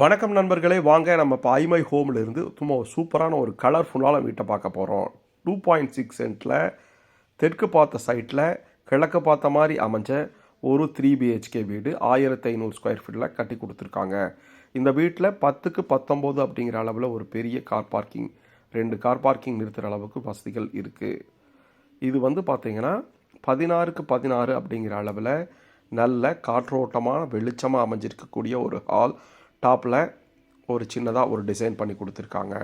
வணக்கம் நண்பர்களே, வாங்க நம்ம இப்போ ஐமை ஹோமில் இருந்து சும்மா சூப்பரான ஒரு கலர்ஃபுல்லான வீட்டை பார்க்க போகிறோம். 2.6 சென்ட்டில் தெற்கு பார்த்த சைட்டில் கிழக்கு பார்த்த மாதிரி அமைஞ்ச ஒரு 3 பிஹெச்கே வீடு 1500 ஸ்கொயர் ஃபீட்டில் கட்டி கொடுத்துருக்காங்க. இந்த வீட்டில் 10க்கு 19 அப்படிங்கிற அளவில் ஒரு பெரிய கார் பார்க்கிங், 2 கார் பார்க்கிங் நிறுத்துகிற அளவுக்கு வசதிகள் இருக்குது. இது பார்த்தீங்கன்னா 16க்கு 16 அப்படிங்கிற அளவில் நல்ல காற்றோட்டமான வெளிச்சமாக அமைஞ்சிருக்கக்கூடிய ஒரு ஹால். டாப்பில் ஒரு சின்னதாக ஒரு டிசைன் பண்ணி கொடுத்துருக்காங்க.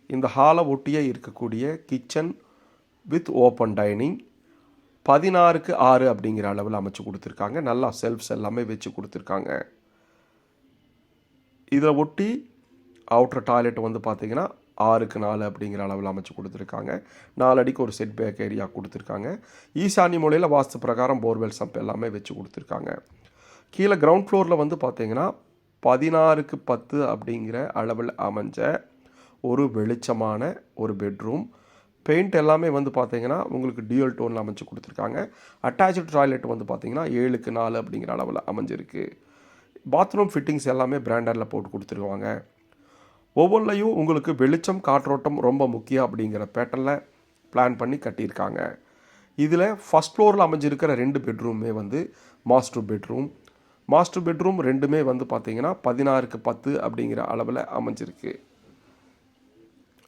இந்த ஹாலை ஒட்டியே இருக்கக்கூடிய கிச்சன் வித் ஓப்பன் டைனிங் 16க்கு 6 அப்படிங்கிற அளவில் அமைச்சு கொடுத்துருக்காங்க. நல்லா செல்ஃப்ஸ் எல்லாமே வச்சு கொடுத்துருக்காங்க. இதில் ஒட்டி அவுட்டர் டாய்லெட் பார்த்தீங்கன்னா 6க்கு 4 அப்படிங்கிற அளவில் அமைச்சு கொடுத்துருக்காங்க. 4 அடிக்கு ஒரு செட் பேக் ஏரியா கொடுத்துருக்காங்க. ஈசானி மூலையில் வாஸ்து பிரகாரம் போர்வெல் சம்ப் எல்லாமே வச்சு கொடுத்துருக்காங்க. கீழே கிரவுண்ட் ஃப்ளோரில் பார்த்தீங்கன்னா 16க்கு 10 அப்படிங்கிற அளவில் அமைஞ்ச ஒரு வெளிச்சமான ஒரு பெட்ரூம். பெயிண்ட் எல்லாமே பார்த்தீங்கன்னா உங்களுக்கு டியூயல் டோனில் அமைச்சு கொடுத்துருக்காங்க. அட்டாச்சு டாய்லெட் பார்த்தீங்கன்னா 7க்கு 4 அப்படிங்கிற அளவில் அமைஞ்சிருக்கு. பாத்ரூம் ஃபிட்டிங்ஸ் எல்லாமே பிராண்டரில் போட்டு கொடுத்துருவாங்க. ஒவ்வொன்றையும் உங்களுக்கு வெளிச்சம் காற்றோட்டம் ரொம்ப முக்கியம் அப்படிங்கிற பேட்டர்னில் பிளான் பண்ணி கட்டியிருக்காங்க. இதில் ஃபஸ்ட் ஃப்ளோரில் அமைஞ்சிருக்கிற 2 பெட்ரூமே மாஸ்டர் பெட்ரூம் ரெண்டுமே பார்த்தீங்கன்னா 16க்கு 10 அப்படிங்கிற அளவில் அமைஞ்சிருக்கு.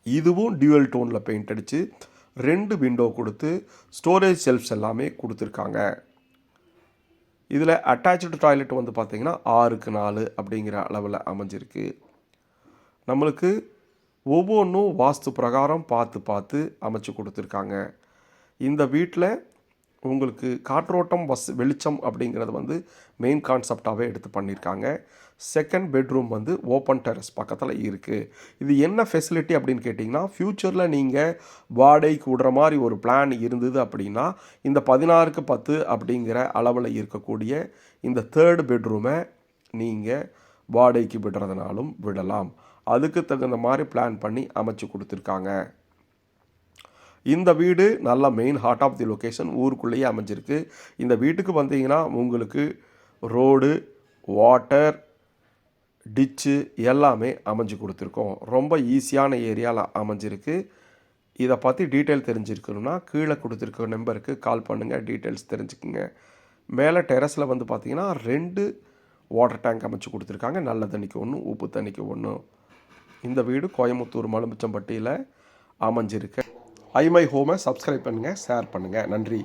இதுவும் டியூவல் டோனில் பெயிண்ட் அடித்து 2 விண்டோ கொடுத்து ஸ்டோரேஜ் செல்ஃப்ஸ் எல்லாமே கொடுத்துருக்காங்க. இதில் அட்டாச்சு டாய்லெட் பார்த்தீங்கன்னா 6க்கு 4 அப்படிங்கிற அளவில் அமைஞ்சிருக்கு. நம்மளுக்கு ஒவ்வொன்றும் வாஸ்து பிரகாரம் பார்த்து அமைச்சு கொடுத்துருக்காங்க. இந்த வீட்டில் உங்களுக்கு காற்றோட்டம் வெளிச்சம் அப்படிங்கிறது மெயின் கான்செப்டாகவே எடுத்து பண்ணியிருக்காங்க. செகண்ட் பெட்ரூம் ஓப்பன் டெரஸ் பக்கத்தில் இருக்குது. இது என்ன ஃபெசிலிட்டி அப்படின்னு கேட்டிங்கன்னா, ஃப்யூச்சரில் நீங்கள் வாடகைக்கு விடுற மாதிரி ஒரு பிளான் இருந்தது அப்படின்னா இந்த 16க்கு 10 அப்படிங்கிற அளவில் இருக்கக்கூடிய இந்த தேர்ட் பெட்ரூமை நீங்கள் வாடகைக்கு விடுறதுனாலும் விடலாம். அதுக்கு தகுந்த மாதிரி பிளான் பண்ணி அமைச்சு கொடுத்துருக்காங்க. இந்த வீடு நல்லா main heart of the location, ஊருக்குள்ளேயே அமைஞ்சிருக்கு. இந்த வீட்டுக்கு வந்தீங்கன்னா உங்களுக்கு ரோடு, வாட்டர், டிச்சு எல்லாமே அமைஞ்சு கொடுத்துருக்கோம். ரொம்ப ஈஸியான ஏரியாவில் அமைஞ்சிருக்கு. இதை பற்றி டீட்டெயில் தெரிஞ்சிருக்கணும்னா கீழே கொடுத்துருக்க நம்பருக்கு கால் பண்ணுங்கள், டீட்டெயில்ஸ் தெரிஞ்சுக்குங்க. மேலே டெரஸில் பார்த்தீங்கன்னா 2 வாட்டர் டேங்க் அமைச்சு கொடுத்துருக்காங்க. நல்ல தண்ணிக்கு ஒன்று, உப்பு தண்ணிக்கு ஒன்று. இந்த வீடு கோயம்புத்தூர் மலுமிச்சம்பட்டியில் அமைஞ்சிருக்கு. ஐமை ஹோமை சப்ஸ்கிரைப் பண்ணுங்கள், ஷேர் பண்ணுங்கள். நன்றி.